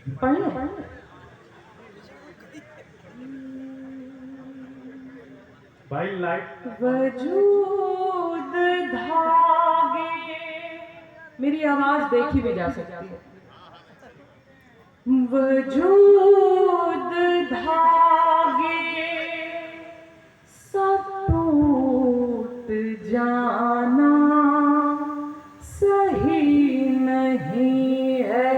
पढ़ लो। भाई लाइट वजूद धागे, मेरी आवाज देखी भी जा सकती है। वजूद धागे सब टूट जाना सही नहीं है।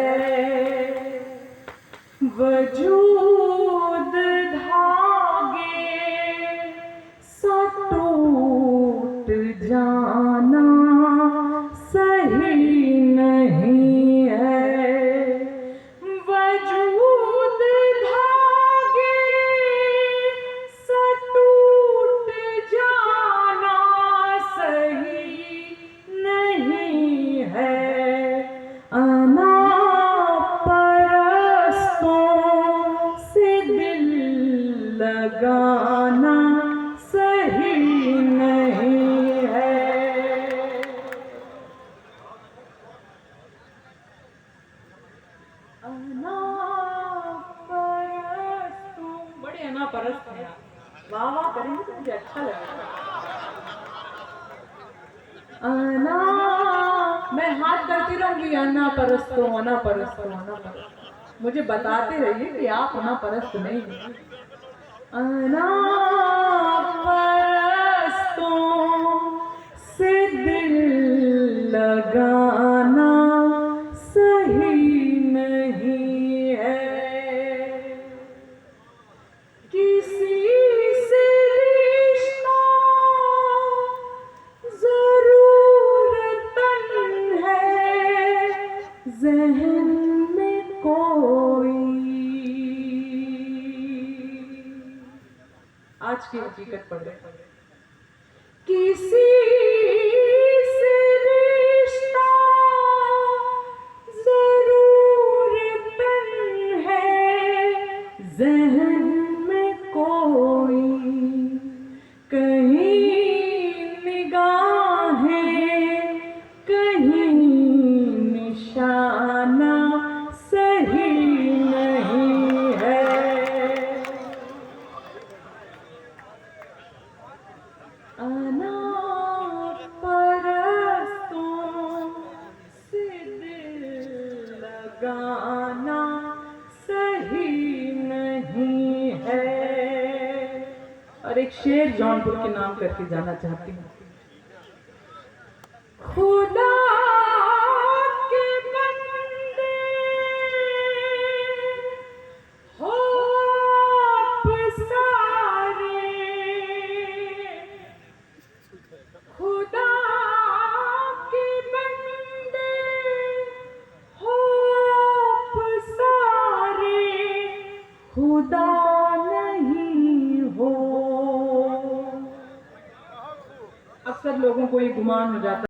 वजूद धागे सब टूट जाना सही नहीं है। वजूद धागे सब टूट जाना सही नहीं है। अना से दिल लगाना सही नहीं है। बड़े अनापरस्त हैं आप, वाह वाह करेंगे तो मुझे अच्छा लगेगा। मैं हाथ करती रहूंगी अनापरस्त हूँ, अनापरस्त हूँ, अनापरस्त। मुझे बताते रहिए कि आप अनापरस्त नहीं हैं। अनापरस्तों से दिल लगाना सही नहीं है। किसी से रिश्ता जरूरतन है, ज़हन में कोई। आज की हकीकत पढ़ रहे। किसी से रिश्ता जरूरतन है, ज़हन में कोई। कहीं निगाहें, कहीं निशाना सही नहीं है। अनापरस्तों से दिल लगाना सही नहीं है। और एक शेर जौनपुर के नाम करके जाना चाहती हूँ। खुदा के बंदे हो आप सारे, खुदा के बंदे हो आप सारे, खुदा नहीं हो। अक्सर लोगों को ये गुमान हो जाता है।